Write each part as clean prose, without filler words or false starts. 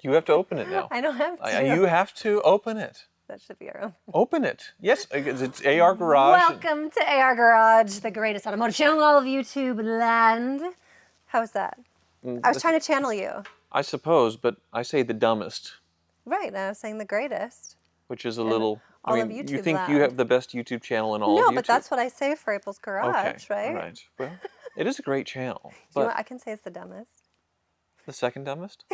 You have to open it now. I don't have to. You have to open it. That should be our own. Open it. Yes, it's AR Garage. Welcome to AR Garage, the greatest automotive channel in all of YouTube land. How's that? I was trying to channel you. I suppose, but I say the dumbest. Right, and I was saying the greatest. Which is a little... All I of mean, YouTube you think land. you have the best YouTube channel in all of YouTube? No, but that's what I say for April's Garage, right? Right. Well, it is a great channel. You But know what? I can say it's the dumbest. the second dumbest?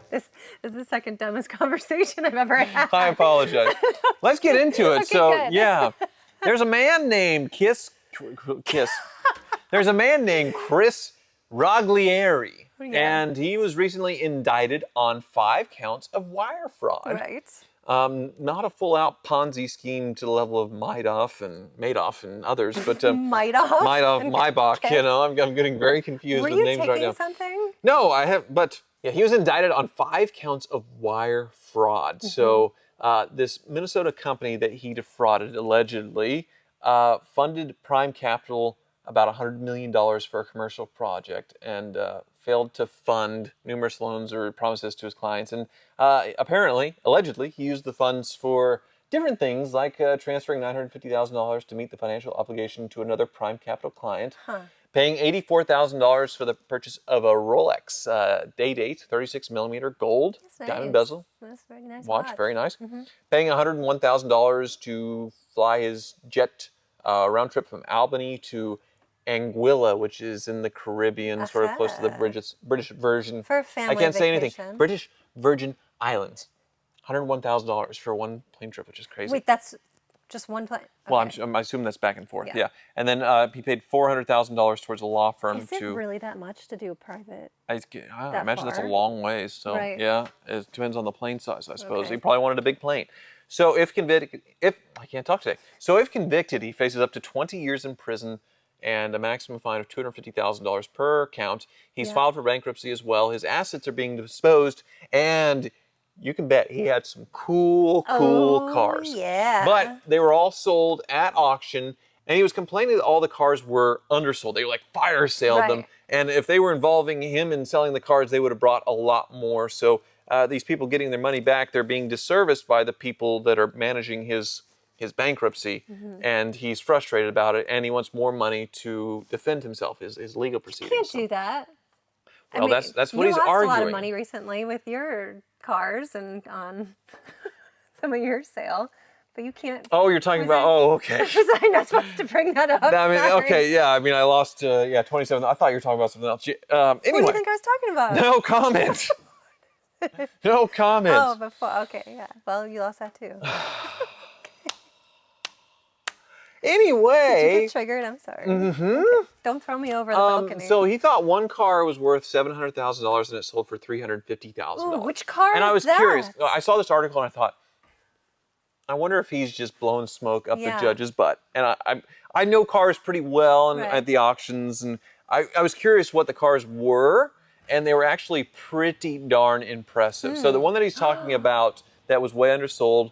This is the second dumbest conversation I've ever had. I apologize. Let's get into it. Okay, So, good. yeah. There's a man named There's a man named Chris Rlier. Yeah. And he was recently indicted on 5 counts of wire fraud. Right. Not a full-out Ponzi scheme to the level of Madoff and others, but Madoff, Maybach, you know, I'm getting very confused with names right now. Were you taking something? No, I have, but yeah, he was indicted on 5 counts of wire fraud. So this Minnesota company that he defrauded allegedly funded Prime Capital about $100 million for a commercial project and failed to fund numerous loans or promises to his clients. And allegedly, he used the funds for different things like transferring $950,000 to meet the financial obligation to another Prime Capital client, paying $84,000 for the purchase of a Rolex day-date 36mm gold diamond bezel. That's a very nice watch. Very nice. Paying $101,000 to fly his jet round trip from Albany to Anguilla, which is in the Caribbean, sort of close to the British Virgin. For a family I can't say anything. vacation. British Virgin Islands. $101,000 for one plane trip, which is crazy. Wait, that's just one plane? Okay. Well, I'm assuming that's back and forth. Yeah. Yeah. And then he paid $400,000 towards a law firm Is it really that much to do a private? I imagine that's a far? long ways. So Right. yeah, it depends on the plane size, I suppose. Okay. He probably wanted a big plane. So if convicted, I can't talk today. So if convicted, he faces up to 20 years in prison and a maximum fine of $250,000 per count. He's filed for bankruptcy as well. His assets are being disposed, and you can bet he had some cool cars. Yeah. But they were all sold at auction, and he was complaining that all the cars were undersold. They were like fire saled them, and if they were involving him in selling the cars, they would have brought a lot more. So these people getting their money back, they're being disserviced by the people that are managing his bankruptcy, and he's frustrated about it, and he wants more money to defend himself, his legal proceedings. You can't do that. Well, I mean, that's what he's arguing. You lost a lot of money recently with your cars and on some of your sale, but you can't. Oh, you're talking about, okay. Was I not supposed to bring that up? I mean, Sorry. okay, yeah, I mean, I lost, 27. I thought you were talking about something else. Anyway. What do you think I was talking about? No comment. No comment. Oh, before, okay, yeah. Well, you lost that too. Anyway. Did you get triggered? I'm sorry. Okay. Don't throw me over the balcony. So he thought one car was worth $700,000 and it sold for $350,000. Ooh, which car And I was is that? curious. I saw this article and I thought, I wonder if he's just blowing smoke up the judge's butt. And I know cars pretty well and at the auctions, and I was curious what the cars were, and they were actually pretty darn impressive. So the one that he's talking about that was way undersold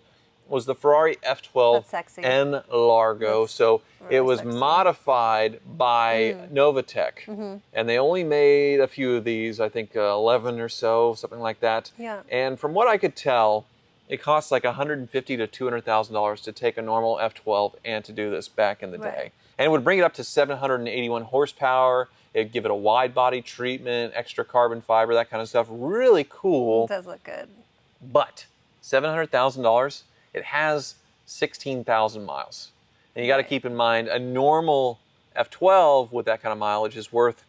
was the Ferrari F12 N Largo. So it was modified by Novatech, and they only made a few of these, I think 11 or so, something like that. Yeah. And from what I could tell, it costs like $150,000 to $200,000 to take a normal F12 and to do this back in the day. And it would bring it up to 781 horsepower. It'd give it a wide body treatment, extra carbon fiber, that kind of stuff. Really cool. It does look good. But $700,000, it has 16,000 miles. And you got to keep in mind, a normal F12 with that kind of mileage is worth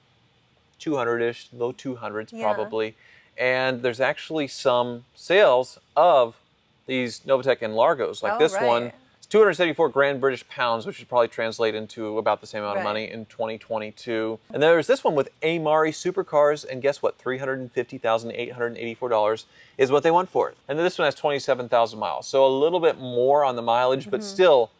200-ish, low 200s probably. And there's actually some sales of these Novatech and Largos, like this one. It's 274 grand British pounds, which would probably translate into about the same amount of money in 2022. And there's this one with Amari supercars, and guess what? $350,884 is what they want for it. And then this one has 27,000 miles, so a little bit more on the mileage, but still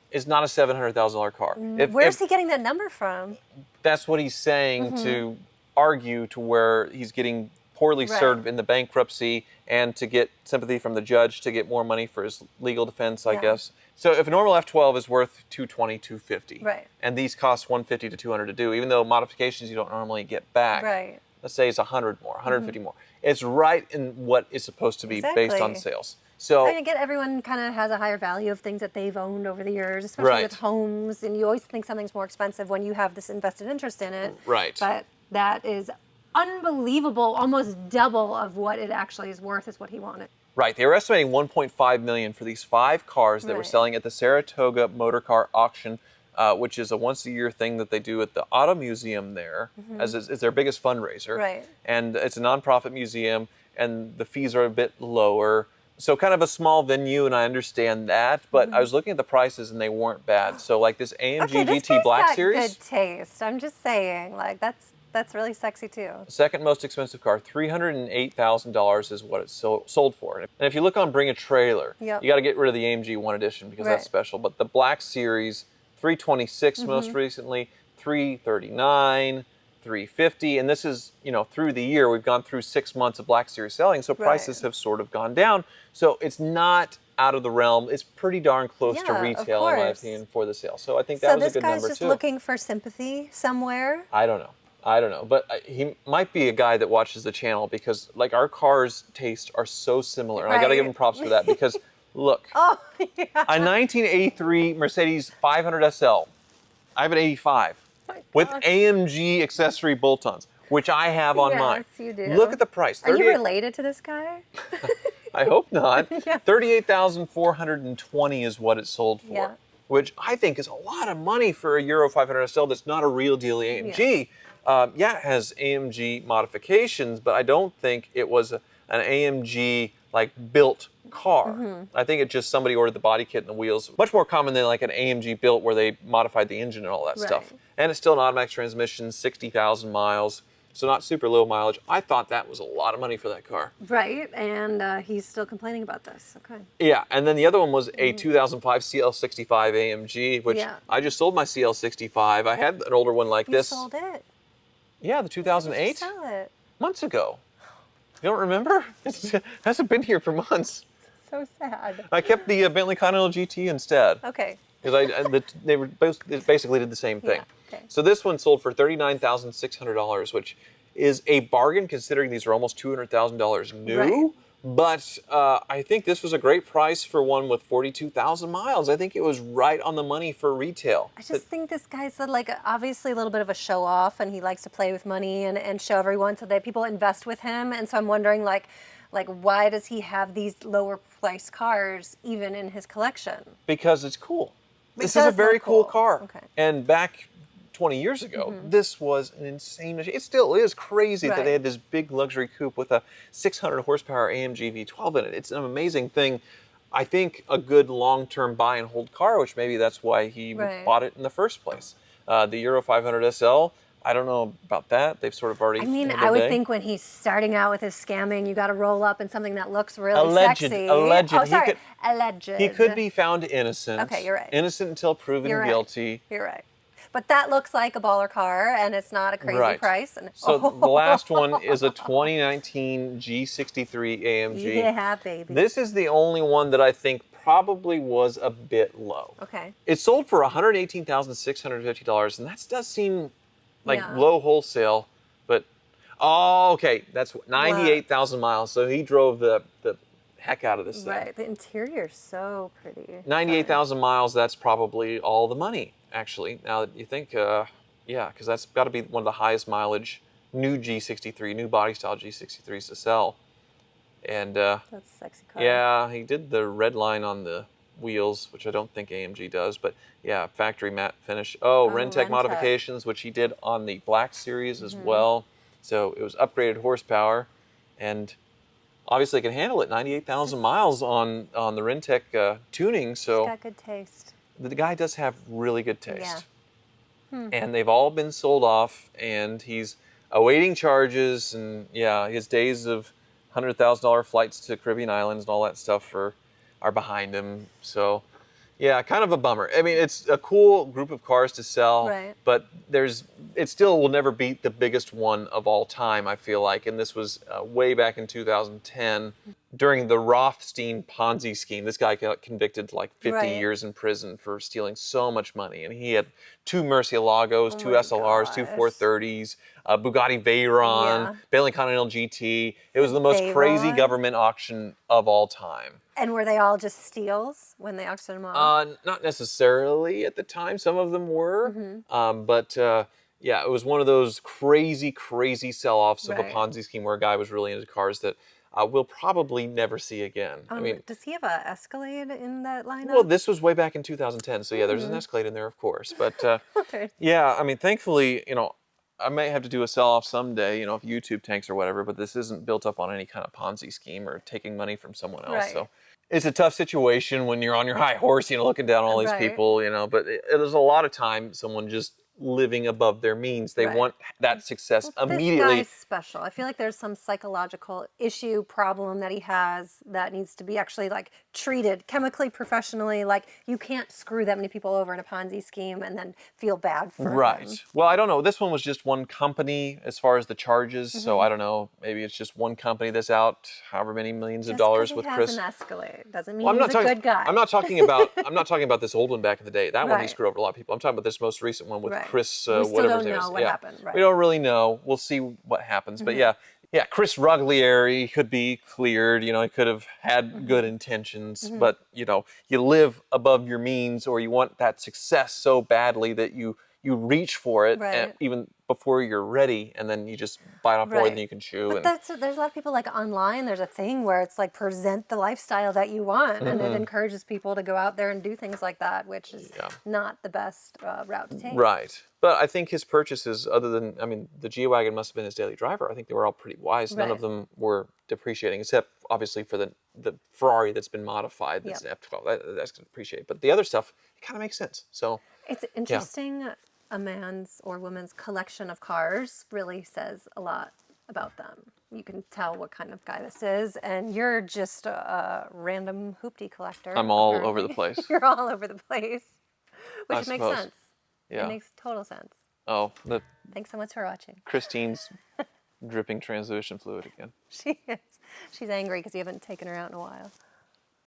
is not a $700,000 car. Where's he getting that number from? That's what he's saying to argue to where he's getting poorly served in the bankruptcy and to get sympathy from the judge to get more money for his legal defense, I guess. So if a normal F12 is worth $220, $250, and these cost $150 to $200 to do, even though modifications you don't normally get back, let's say it's 100 more, 150 more. It's right in what is supposed to be based on sales. So I get everyone kind of has a higher value of things that they've owned over the years, especially with homes, and you always think something's more expensive when you have this invested interest in it. Right. But that is unbelievable, almost double of what it actually is worth is what he wanted. Right. They were estimating $1.5 million for these 5 cars that were selling at the Saratoga Motor Car Auction, which is a once-a-year thing that they do at the Auto Museum there, as is their biggest fundraiser. Right. And it's a nonprofit museum, and the fees are a bit lower. So kind of a small venue, and I understand that, but I was looking at the prices, and they weren't bad. So like this AMG GT Black Series. Good taste. I'm just saying, like that's really sexy too. Second most expensive car, $308,000 is what it's sold for. And if you look on Bring a Trailer, you got to get rid of the AMG 1 Edition because that's special. But the Black Series, $326 most recently, $339, $350, and this is, through the year, we've gone through 6 months of Black Series selling, so prices have sort of gone down. So it's not out of the realm. It's pretty darn close to retail, in my opinion, for the sale. So I think that was a good number, too. So this guy's just looking for sympathy somewhere? I don't know, but he might be a guy that watches the channel because, like, our cars' tastes are so similar, and I got to give him props for that because, look, a 1983 Mercedes 500 SL. I have an 85 with AMG accessory bolt-ons, which I have on mine. Yes, you do. Look at the price. Are you related to this guy? I hope not. $38,420 is what it sold for, which I think is a lot of money for a Euro 500 SL that's not a real deal AMG. It has AMG modifications, but I don't think it was an AMG built car. I think it just somebody ordered the body kit and the wheels. Much more common than like an AMG built where they modified the engine and all that stuff. And it's still an automatic transmission, 60,000 miles, so not super low mileage. I thought that was a lot of money for that car. Right, and he's still complaining about this. Okay. Yeah, and then the other one was a 2005 CL65 AMG, which I just sold my CL65. I had an older one like this. You sold it? Yeah, the 2008. Did you sell it? Months ago. You don't remember? It hasn't been here for months. So sad. I kept the Bentley Continental GT instead. Okay. Because they basically did the same thing. Yeah, okay. So this one sold for $39,600, which is a bargain considering these are almost $200,000 new. Right. But I think this was a great price for one with 42,000 miles. I think it was right on the money for retail. I just think this guy's obviously a little bit of a show off, and he likes to play with money and show everyone so that people invest with him. And so I'm wondering why does he have these lower price cars even in his collection? Because it's cool. This is a very cool car. Okay. And back 20 years ago, this was an insane machine. It still is crazy that they had this big luxury coupe with a 600 horsepower AMG V12 in it. It's an amazing thing. I think a good long-term buy and hold car, which maybe that's why he bought it in the first place. The Euro 500 SL, I don't know about that. They've sort of already. I mean, I would think when he's starting out with his scamming, you got to roll up in something that looks really sexy. Alleged. Oh, sorry. Alleged. He could be found innocent. Okay, you're right. Innocent until proven guilty. You're right. But that looks like a baller car, and it's not a crazy price. And, so the last one is a 2019 G63 AMG. Yeah, baby. This is the only one that I think probably was a bit low. Okay. It sold for $118,650, and that does seem like low wholesale, but okay, that's 98,000 miles. So he drove the heck out of this thing. Right, the interior's so pretty. 98,000 miles, that's probably all the money, actually. Now that you think, because that's got to be one of the highest mileage new G63, new body style G63s to sell. And that's a sexy car. Yeah, he did the red line on the wheels, which I don't think AMG does, but yeah, factory matte finish. Rentec modifications, which he did on the Black Series as well. So it was upgraded horsepower, and obviously it can handle it. 98,000 miles on the Rentec tuning. So he's got good taste. The guy does have really good taste. Yeah. And they've all been sold off, and he's awaiting charges, and his days of $100,000 flights to Caribbean islands and all that stuff are behind him. So Yeah, kind of a bummer. I mean, it's a cool group of cars to sell, Right. but it still will never beat the biggest one of all time, I feel like. And this was way back in 2010 during the Rothstein Ponzi scheme. This guy got convicted to like 50 Right. years in prison for stealing so much money. And he had 2 Murcielagos, 2 my SLRs, 2 gosh. 430s, Bugatti Veyron, Yeah. Bentley Continental GT. It was the most crazy Veyron? government auction of all time. And were they all just steals when they auctioned them off? Not necessarily at the time. Some of them were, Mm-hmm. but yeah, it was one of those crazy, crazy sell-offs of a Right. Ponzi scheme where a guy was really into cars that we'll probably never see again. I mean, Does he have a Escalade in that lineup? well, this was way back in 2010, so yeah, there's an Escalade in there, of course. But Okay. yeah, I mean, thankfully, I may have to do a sell-off someday, if YouTube tanks or whatever, but this isn't built up on any kind of Ponzi scheme or taking money from someone else. Right. So it's a tough situation when you're on your high horse, looking down on all these Right. people, but it is a lot of time someone just living above their means. They Right. want that success This immediately. guy's special. I feel like there's some psychological issue, problem that he has that needs to be actually like treated chemically, professionally. Like you can't screw that many people over in a Ponzi scheme and then feel bad for Right. him. Well, I don't know. This one was just one company as far as the charges. Mm-hmm. So I don't know. Maybe it's just one company that's out however many millions of Just dollars 'cause with he has Chris. an Escalade doesn't mean Well, he's a good guy. I'm not talking about this old one back in the day. That one he Right. screwed over a lot of people. I'm talking about this most recent one with Right. Chris. We still whatever don't his name know is. what Yeah. happened, right. Mm-hmm. We don't really know. We'll see what happens. But yeah, Chris Rlier, he could be cleared. He could have had Mm-hmm. good intentions, but you live above your means, or you want that success so badly that you reach for it, Right. even before you're ready, and then you just bite off more Right. than you can chew. But there's a lot of people like online. There's a thing where it's like present the lifestyle that you want, and it encourages people to go out there and do things like that, which is Yeah. not the best route to take. Right. But I think his purchases, the G-Wagon must have been his daily driver. I think they were all pretty wise. None of Right. them were depreciating, except obviously for the Ferrari that's been modified. That's Yep. F12. That's going to depreciate. But the other stuff, it kind of makes sense. So, It's interesting. A man's or woman's collection of cars really says a lot about them. You can tell what kind of guy this is, and you're just a random hoopty collector. I'm all apparently. over the place. You're all over the place, which I makes suppose. sense. Yeah. It makes total sense. Oh, the Thanks so much for watching. Christine's dripping transmission fluid again. She is. She's angry because you haven't taken her out in a while.